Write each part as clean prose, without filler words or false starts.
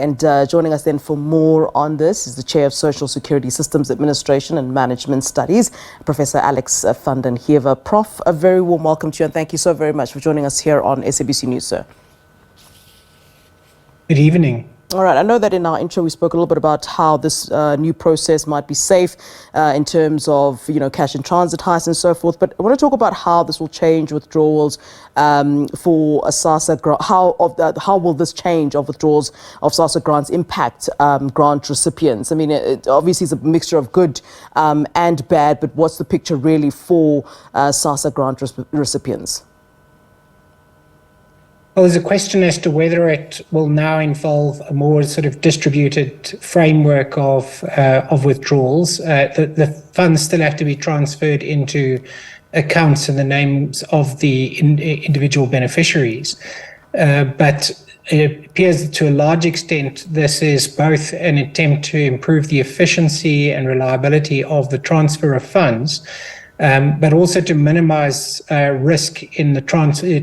and joining us then for more on this is the Chair of Social Security Systems Administration and Management Studies, Professor Alex van den Heever. Prof, a very warm welcome to you and thank you so very much for joining us here on SABC News, sir. Good evening. All right, I know that in our intro we spoke a little bit about how this new process might be safe in terms of, cash in transit heists and so forth, but I want to talk about how this will change withdrawals for a SASSA grant. How will this change of withdrawals of SASSA grants impact grant recipients? I mean, it obviously is a mixture of good and bad, but what's the picture really for SASSA grant recipients? Well, there's a question as to whether it will now involve a more sort of distributed framework of withdrawals. The funds still have to be transferred into accounts in the names of the individual beneficiaries. But it appears to a large extent this is both an attempt to improve the efficiency and reliability of the transfer of funds, but also to minimize risk in the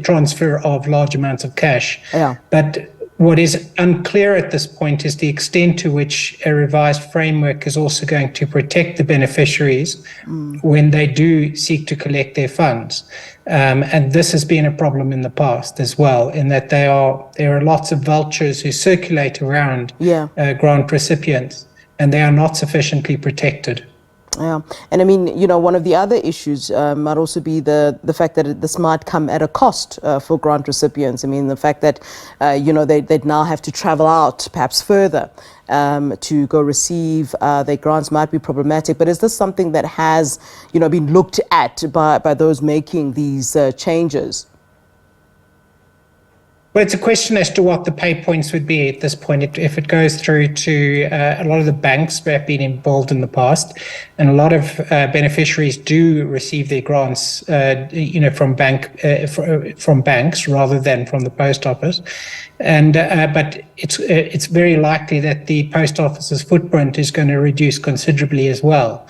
transfer of large amounts of cash. Yeah. But what is unclear at this point is the extent to which a revised framework is also going to protect the beneficiaries when they do seek to collect their funds. And this has been a problem in the past as well, in that there are lots of vouchers who circulate around grant recipients, and they are not sufficiently protected. Yeah, and I mean, one of the other issues might also be the fact that this might come at a cost for grant recipients. I mean, the fact that, they'd now have to travel out perhaps further to go receive their grants might be problematic. But is this something that has, been looked at by those making these changes? Well, it's a question as to what the pay points would be at this point. If it goes through to a lot of the banks that have been involved in the past, and a lot of beneficiaries do receive their grants, from banks rather than from the post office, and but it's very likely that the post office's footprint is going to reduce considerably as well.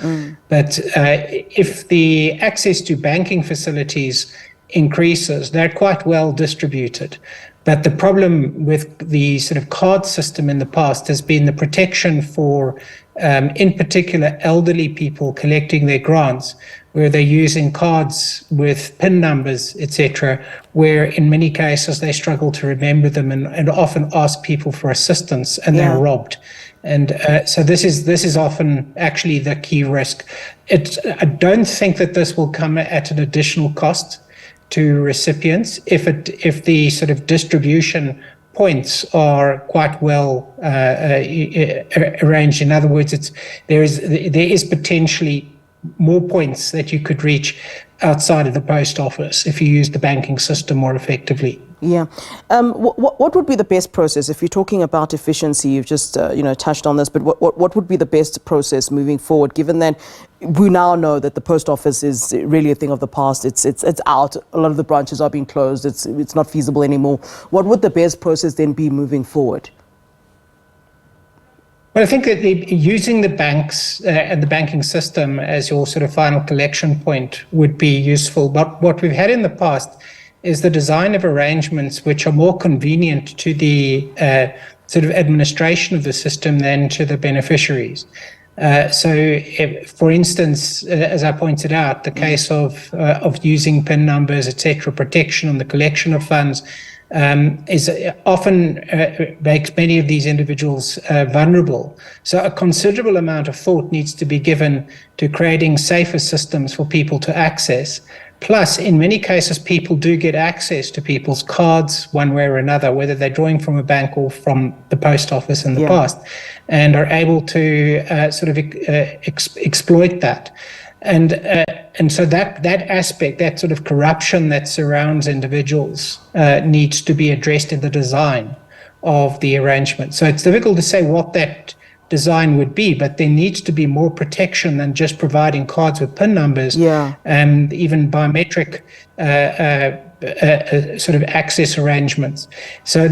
But if the access to banking facilities increases, they're quite well distributed. But the problem with the sort of card system in the past has been the protection for, in particular, elderly people collecting their grants, where they're using cards with PIN numbers, etc., where in many cases they struggle to remember them and often ask people for assistance, and they're robbed. And so this is often actually the key risk. I don't think that this will come at an additional cost to recipients if the sort of distribution points are quite well arranged. In other words, there is potentially more points that you could reach outside of the post office if you use the banking system more effectively. Yeah. What would be the best process if you're talking about efficiency? You've just touched on this, but what would be the best process moving forward, given that we now know that the post office is really a thing of the past? It's out. A lot of the branches are being closed. It's not feasible anymore. What would the best process then be moving forward? Well, I think that using the banks and the banking system as your sort of final collection point would be useful. But what we've had in the past is the design of arrangements which are more convenient to the sort of administration of the system than to the beneficiaries. For instance, as I pointed out, the case of using PIN numbers, etc., protection on the collection of funds, is often makes many of these individuals vulnerable. So a considerable amount of thought needs to be given to creating safer systems for people to access. Plus, in many cases, people do get access to people's cards one way or another, whether they're drawing from a bank or from the post office in the past, and are able to exploit that. And so that aspect, that sort of corruption that surrounds individuals, needs to be addressed in the design of the arrangement. So it's difficult to say what that design would be, but there needs to be more protection than just providing cards with PIN numbers, and even biometric sort of access arrangements. So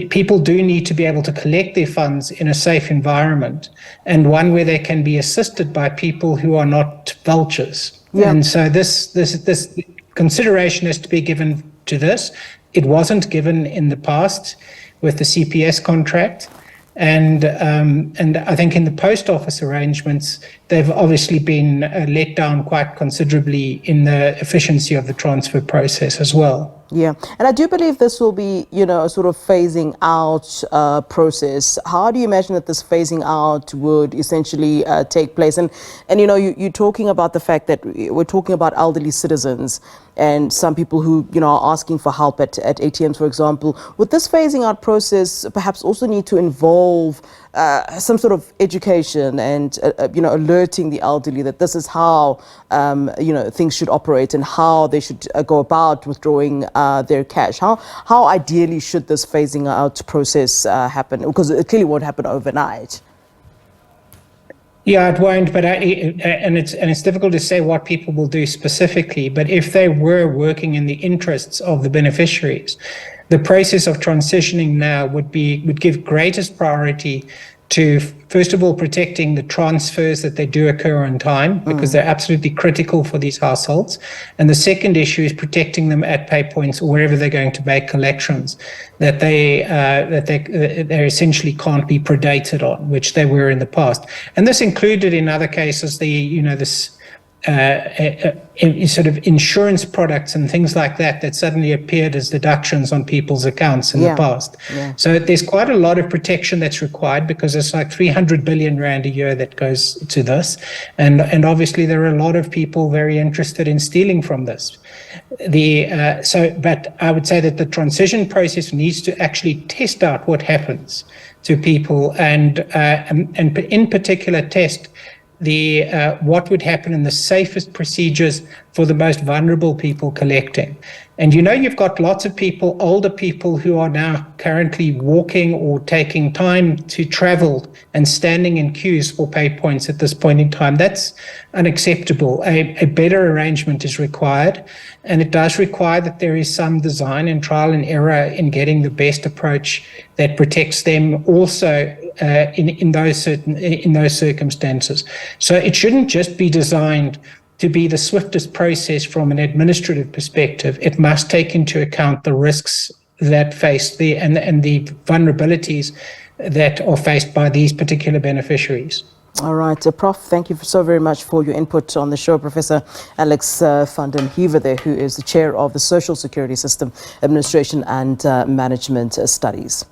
people do need to be able to collect their funds in a safe environment, and one where they can be assisted by people who are not vultures. And so this consideration has to be given to this. It wasn't given in the past with the CPS contract. And I think in the post office arrangements, they've obviously been let down quite considerably in the efficiency of the transfer process as well. Yeah, and I do believe this will be, a sort of phasing out process. How do you imagine that this phasing out would essentially take place? And you're talking about the fact that we're talking about elderly citizens and some people who, are asking for help at ATMs, for example. Would this phasing out process perhaps also need to involve some sort of education and, alerting the elderly that this is how, things should operate and how they should go about withdrawing their cash? How ideally should this phasing out process happen? Because it clearly won't happen overnight. Yeah, it won't, but it's difficult to say what people will do specifically. But if they were working in the interests of the beneficiaries, the process of transitioning now would give greatest priority to, first of all, protecting the transfers that they do occur on time, because they're absolutely critical for these households. And the second issue is protecting them at pay points or wherever they're going to make collections, that they essentially can't be predated on, which they were in the past. And this included, in other cases, sort of insurance products and things like that suddenly appeared as deductions on people's accounts in the past. Yeah. So there's quite a lot of protection that's required, because it's like 300 billion rand a year that goes to this. And obviously there are a lot of people very interested in stealing from this. But I would say that the transition process needs to actually test out what happens to people and in particular test what would happen in the safest procedures for the most vulnerable people collecting. And you've got lots of people, older people, who are now currently walking or taking time to travel and standing in queues for pay points at this point in time. That's unacceptable. A better arrangement is required, and it does require that there is some design and trial and error in getting the best approach that protects them also in those circumstances. So it shouldn't just be designed to be the swiftest process from an administrative perspective. It must take into account the risks that face and the vulnerabilities that are faced by these particular beneficiaries. All right, Prof, thank you so very much for your input on the show. Professor Alex van den Heever there, who is the chair of the Social Security System Administration and Management Studies.